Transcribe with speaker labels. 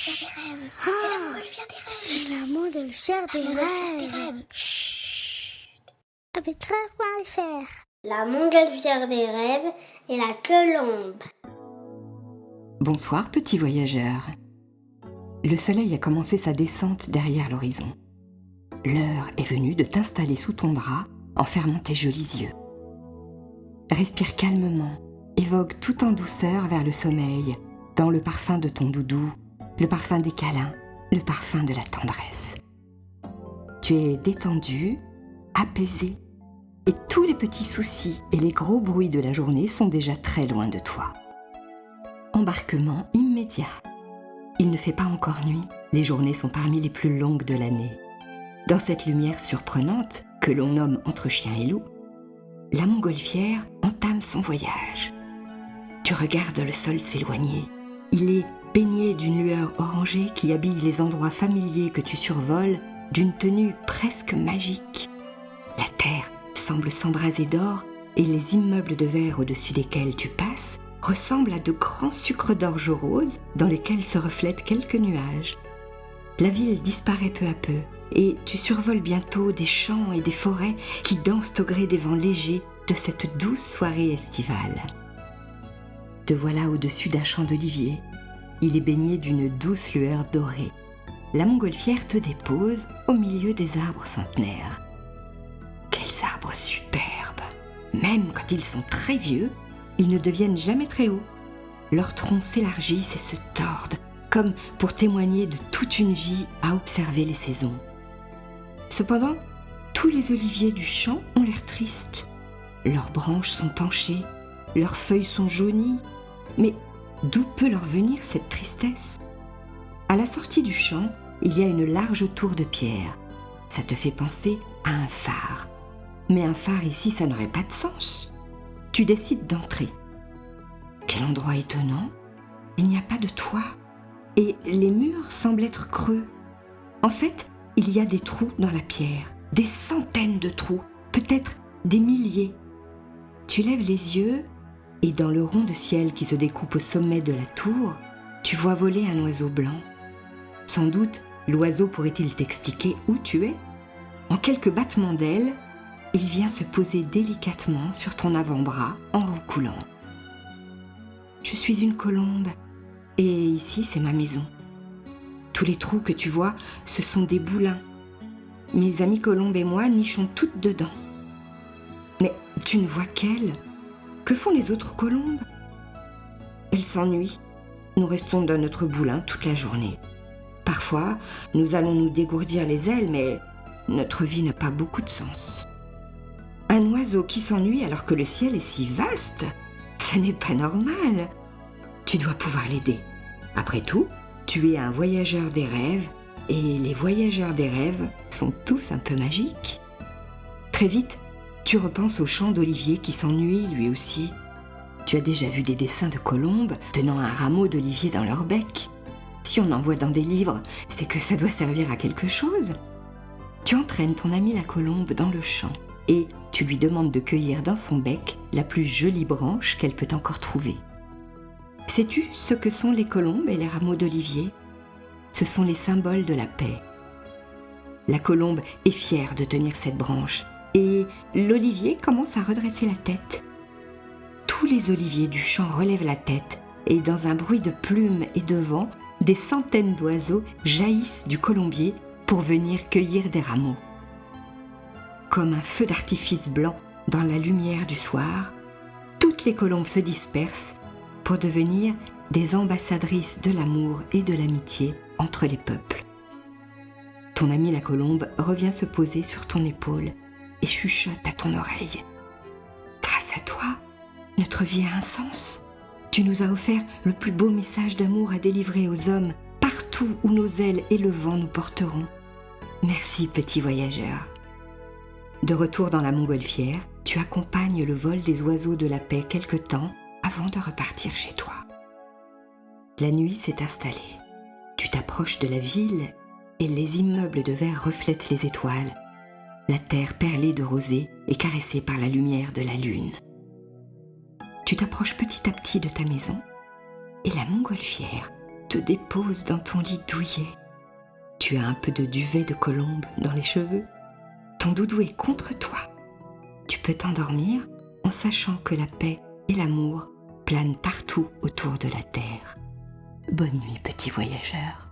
Speaker 1: C'est la montgolfière des rêves. Betrave.fr.
Speaker 2: La montgolfière des rêves et la colombe.
Speaker 3: Bonsoir petit voyageur. Le soleil a commencé sa descente derrière l'horizon. L'heure est venue de t'installer sous ton drap en fermant tes jolis yeux. Respire calmement et vogue tout en douceur vers le sommeil, dans le parfum de ton doudou, le parfum des câlins, le parfum de la tendresse. Tu es détendu, apaisé, et tous les petits soucis et les gros bruits de la journée sont déjà très loin de toi. Embarquement immédiat. Il ne fait pas encore nuit, les journées sont parmi les plus longues de l'année. Dans cette lumière surprenante, que l'on nomme entre chien et loup, la montgolfière entame son voyage. Tu regardes le sol s'éloigner. Il est baigné d'une lueur orangée qui habille les endroits familiers que tu survoles d'une tenue presque magique. La terre semble s'embraser d'or et les immeubles de verre au-dessus desquels tu passes ressemblent à de grands sucres d'orge rose dans lesquels se reflètent quelques nuages. La ville disparaît peu à peu et tu survoles bientôt des champs et des forêts qui dansent au gré des vents légers de cette douce soirée estivale. Te voilà au-dessus d'un champ d'oliviers. Il est baigné d'une douce lueur dorée. La montgolfière te dépose au milieu des arbres centenaires. Quels arbres superbes! Même quand ils sont très vieux, ils ne deviennent jamais très hauts. Leurs troncs s'élargissent et se tordent, comme pour témoigner de toute une vie à observer les saisons. Cependant, tous les oliviers du champ ont l'air tristes. Leurs branches sont penchées, leurs feuilles sont jaunies. Mais d'où peut leur venir cette tristesse? À la sortie du champ, il y a une large tour de pierre. Ça te fait penser à un phare. Mais un phare ici, ça n'aurait pas de sens. Tu décides d'entrer. Quel endroit étonnant! Il n'y a pas de toit. Et les murs semblent être creux. En fait, il y a des trous dans la pierre. Des centaines de trous, peut-être des milliers. Tu lèves les yeux et dans le rond de ciel qui se découpe au sommet de la tour, tu vois voler un oiseau blanc. Sans doute, l'oiseau pourrait-il t'expliquer où tu es? En quelques battements d'ailes, il vient se poser délicatement sur ton avant-bras en roucoulant. Je suis une colombe et ici c'est ma maison. Tous les trous que tu vois, ce sont des boulins. Mes amies colombes et moi nichons toutes dedans. Mais tu ne vois qu'elles. Que font les autres colombes? Elles s'ennuient. Nous restons dans notre boulin toute la journée. Parfois, nous allons nous dégourdir les ailes, mais notre vie n'a pas beaucoup de sens. Un oiseau qui s'ennuie alors que le ciel est si vaste, ça n'est pas normal. Tu dois pouvoir l'aider. Après tout, tu es un voyageur des rêves, et les voyageurs des rêves sont tous un peu magiques. Très vite, tu repenses au champ d'olivier qui s'ennuie lui aussi. Tu as déjà vu des dessins de colombes tenant un rameau d'olivier dans leur bec. Si on en voit dans des livres, c'est que ça doit servir à quelque chose. Tu entraînes ton amie la colombe dans le champ et tu lui demandes de cueillir dans son bec la plus jolie branche qu'elle peut encore trouver. Sais-tu ce que sont les colombes et les rameaux d'olivier? Ce sont les symboles de la paix. La colombe est fière de tenir cette branche et l'olivier commence à redresser la tête. Tous les oliviers du champ relèvent la tête et dans un bruit de plumes et de vent, des centaines d'oiseaux jaillissent du colombier pour venir cueillir des rameaux. Comme un feu d'artifice blanc dans la lumière du soir, toutes les colombes se dispersent pour devenir des ambassadrices de l'amour et de l'amitié entre les peuples. Ton amie la colombe revient se poser sur ton épaule et chuchote à ton oreille. Grâce à toi, notre vie a un sens. Tu nous as offert le plus beau message d'amour à délivrer aux hommes partout où nos ailes et le vent nous porteront. Merci, petit voyageur. De retour dans la montgolfière, tu accompagnes le vol des oiseaux de la paix quelque temps avant de repartir chez toi. La nuit s'est installée. Tu t'approches de la ville et les immeubles de verre reflètent les étoiles. La terre perlée de rosée est caressée par la lumière de la lune. Tu t'approches petit à petit de ta maison et la montgolfière te dépose dans ton lit douillet. Tu as un peu de duvet de colombe dans les cheveux. Ton doudou est contre toi. Tu peux t'endormir en sachant que la paix et l'amour planent partout autour de la terre. Bonne nuit, petit voyageur.